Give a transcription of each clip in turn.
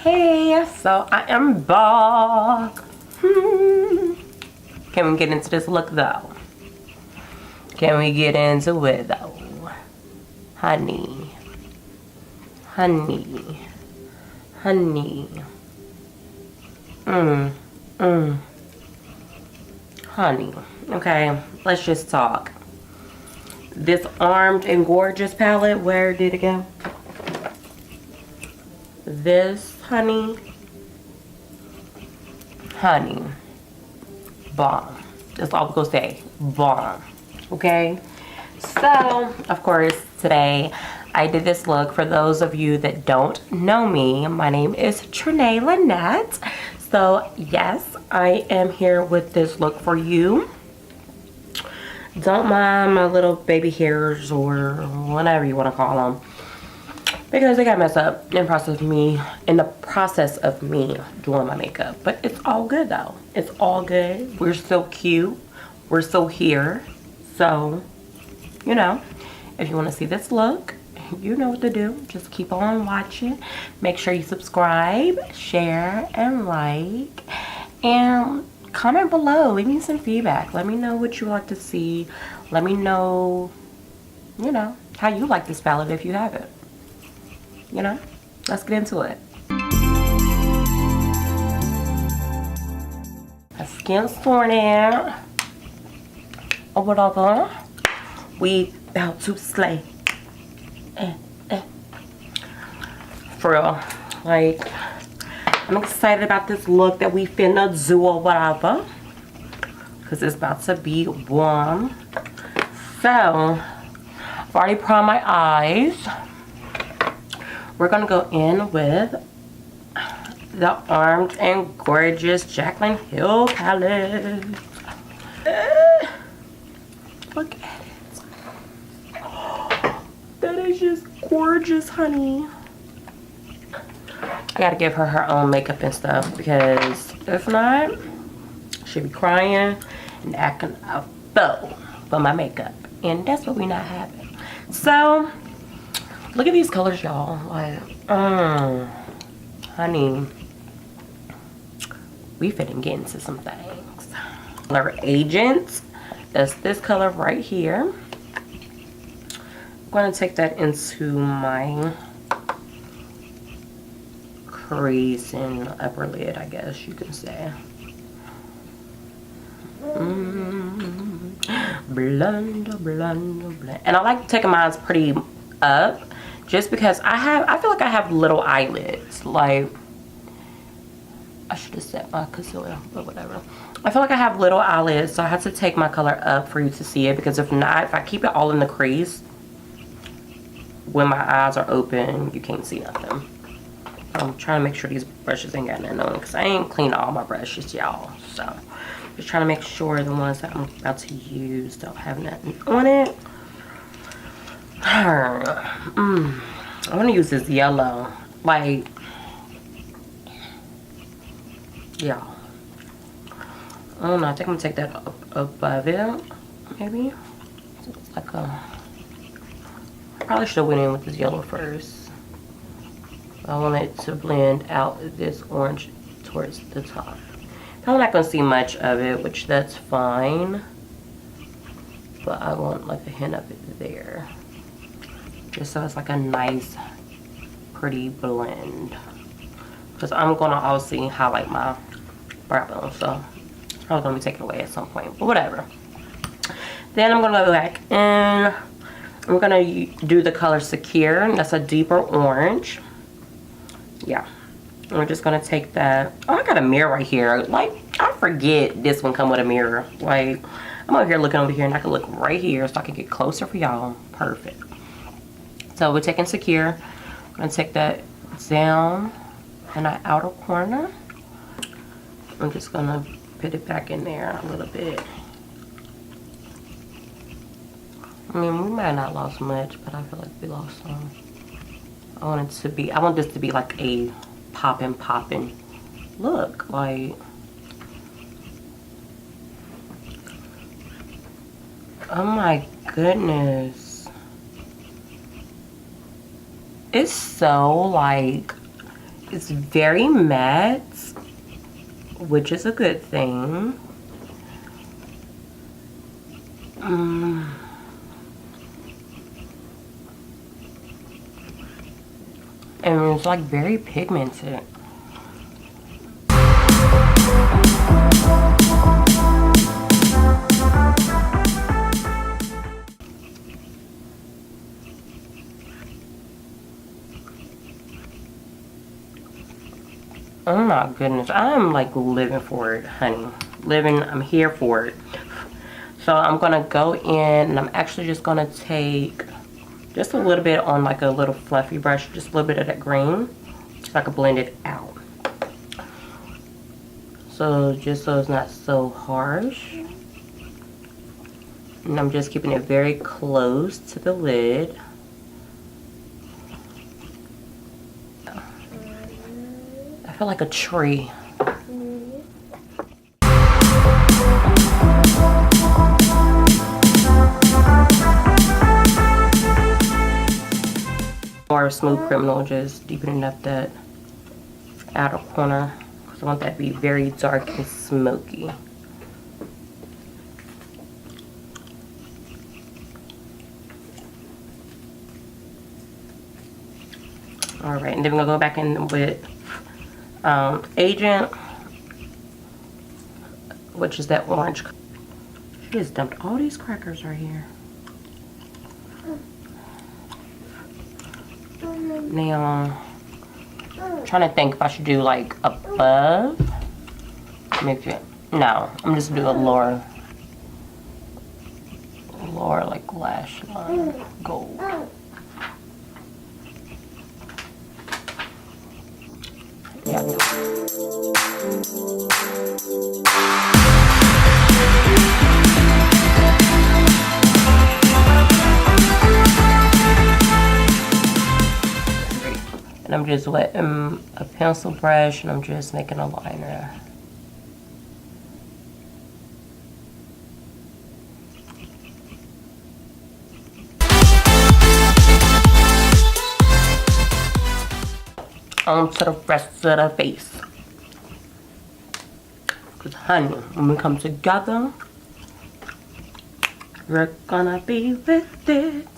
Hey, so I am back. Can we get into this look though? Can we get into it though? Honey. Honey. Honey. Honey. Okay, let's just talk. This Armed and Gorgeous palette, where did it go? This, honey, bomb. That's all I'm gonna say, bomb. Okay, so of course today I did this look. For those of you that don't know me, my name is Trineelynette. So yes, I am here with this look for you. Don't mind my little baby hairs or whatever you want to call them, because they got messed up in the process of me doing my makeup. But it's all good though. It's all good. We're so cute. We're so here. So, you know, if you want to see this look, you know what to do. Just keep on watching. Make sure you subscribe, share, and like. And comment below. Leave me some feedback. Let me know what you like to see. Let me know, you know, how you like this palette if you have it. You know, let's get into it. My skin's torn out or whatever. We about to slay. For real, like, I'm excited about this look that we finna do or whatever, because it's about to be warm. So I've already primed my eyes. We're gonna go in with the Armed and Gorgeous Jaclyn Hill palette. Look at it. That is just gorgeous, honey. I gotta give her her own makeup and stuff, because if not, she'll be crying and acting a fool for my makeup, and that's what we not having. So look at these colors, y'all. Like, honey, we finna get into some things. Color Agent, that's this color right here. I'm gonna take that into my crease and upper lid, I guess you can say. Blend. And I like taking mine pretty up, just because I feel like I have little eyelids. Like, I should have set my concealer, but whatever. I feel like I have little eyelids, so I have to take my color up for you to see it, because if not, if I keep it all in the crease, when my eyes are open, you can't see nothing. I'm trying to make sure these brushes ain't got nothing on, because I ain't cleaned all my brushes, y'all. So just trying to make sure the ones that I'm about to use don't have nothing on it. I want to use this yellow, like, yeah. I don't know, I think I'm gonna take that up above it, maybe. So it's like a, I probably should have went in with this yellow first. I want it to blend out this orange towards the top. I'm not gonna see much of it, which that's fine, but I want like a hint of it there, just so it's like a nice pretty blend, because I'm gonna obviously highlight my brow bone, so I'm gonna be taken away at some point, but whatever. Then I'm gonna go back and I'm gonna do the color Secure, and that's a deeper orange. Yeah, and we're just gonna take that. Oh, I got a mirror right here. Like, I forget this one come with a mirror. Like, I'm over here looking over here, and I can look right here, so I can get closer for y'all. Perfect. So we're taking Secure. I'm gonna take that down in the outer corner. I'm just gonna put it back in there a little bit. I mean, we might not lost much, but I feel like we lost some. I want this to be like a poppin' look. Like, oh my goodness. It's so like It's very matte, which is a good thing. And it's like very pigmented. Oh my goodness, I'm like living for it, honey. I'm here for it. So I'm gonna go in and I'm actually just gonna take just a little bit on like a little fluffy brush, just a little bit of that green, so I can blend it out. So just so it's not so harsh. And I'm just keeping it very close to the lid. I feel like a tree. More smooth criminal, just deepening up that outer corner because I want that to be very dark and smoky. Alright, and then we're gonna go back in with Agent, which is that orange. She just dumped all these crackers right here. Now, I'm trying to think if I should do like above. Maybe, no, I'm just doing a lower like lash line gold. Yeah. And I'm just wetting a pencil brush and I'm just making a liner. On to the rest of the face. Because honey, when we come together, we're gonna be with it.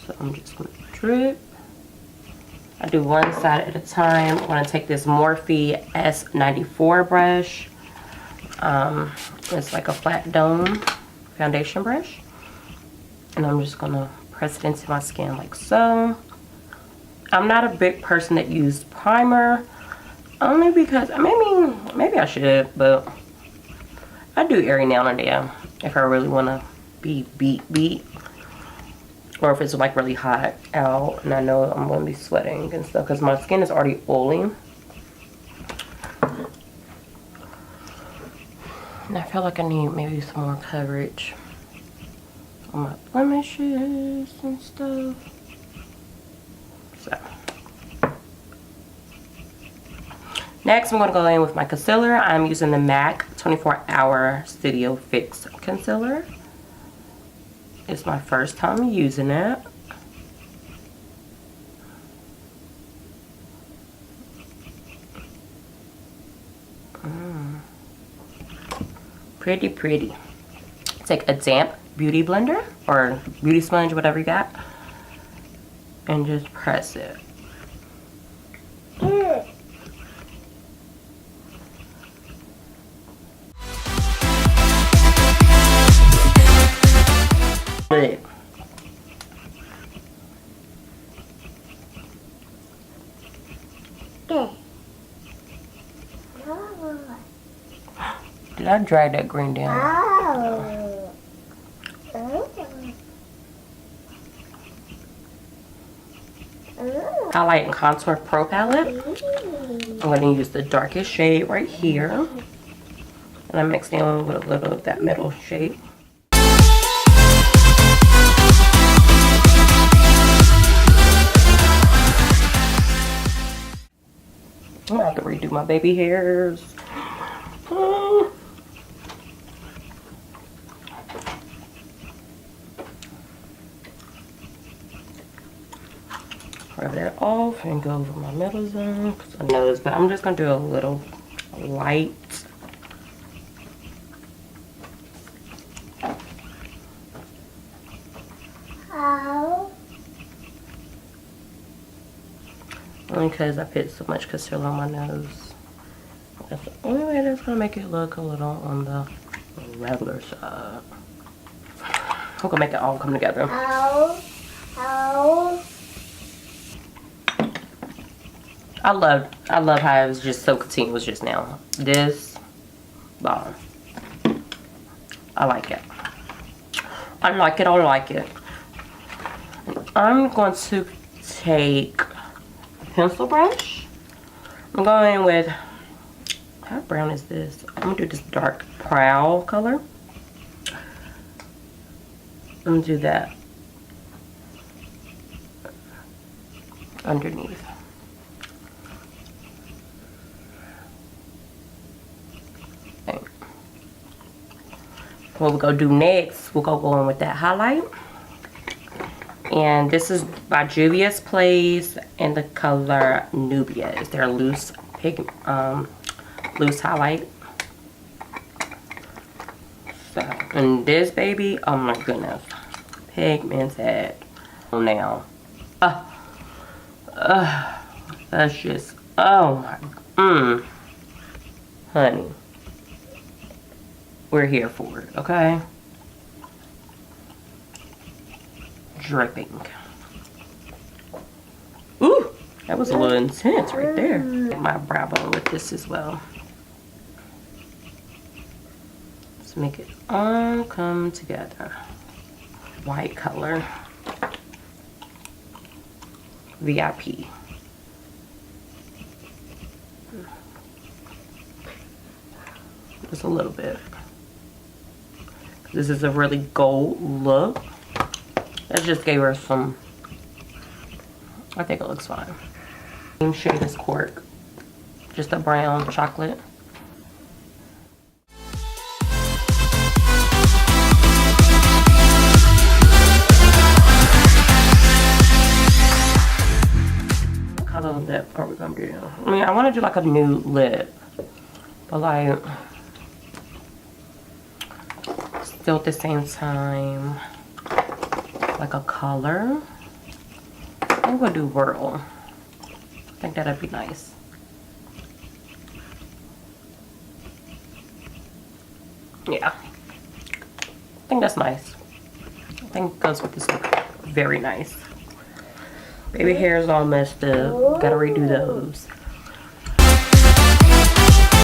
So I'm just gonna drip. I do one side at a time. I'm gonna take this Morphe S94 brush. It's like a flat dome foundation brush. And I'm just gonna press it into my skin like so. I'm not a big person that uses primer, only because maybe I should, but I do every now and then if I really want to be beat, or if it's like really hot out and I know I'm going to be sweating and stuff because my skin is already oily. And I feel like I need maybe some more coverage on my blemishes and stuff. So. Next, I'm going to go in with my concealer. I'm using the MAC 24-Hour Studio Fix Concealer. It's my first time using it. Pretty, pretty. Take a damp beauty blender or beauty sponge, whatever you got, and just press it. Good. Did I drag that green down? No. Highlight and Contour Pro Palette. I'm going to use the darkest shade right here. And I'm mixing in with a little of that middle shade. I'm going to have to redo my baby hairs. rub that off and go over my middle zone, my nose. But I'm just gonna do a little light. Only because I put so much concealer on my nose. That's the only way that's gonna make it look a little on the regular side. I'm gonna make it all come together. I love how it was just so continuous just now. This bomb. I like it. I like it. I like it. I'm going to take a pencil brush. I'm going with, how brown is this? I'm gonna do this dark prowl color. I'm gonna do that underneath. Okay. What we're gonna do next, we're gonna go in with that highlight. And this is by Juvia's Place in the color Nubia. It's their loose loose highlight. So, and this baby, oh my goodness, pigmented now. That's just, oh my, honey, we're here for it, okay? Dripping. Ooh, that was a little intense right there. Get my brow bone with this as well. Let's make it all come together. White color. VIP. Just a little bit. This is a really gold look. That just gave her some, I think it looks fine. Same shade as Cork. Just a brown chocolate. What color lip are we gonna do? I mean, I wanna do like a nude lip, but like, still at the same time, like a color. I'm gonna do Whirl. I think that'd be nice. Yeah, I think that's nice. I think it goes with this look very nice. Baby hair is all messed up. Gotta redo those.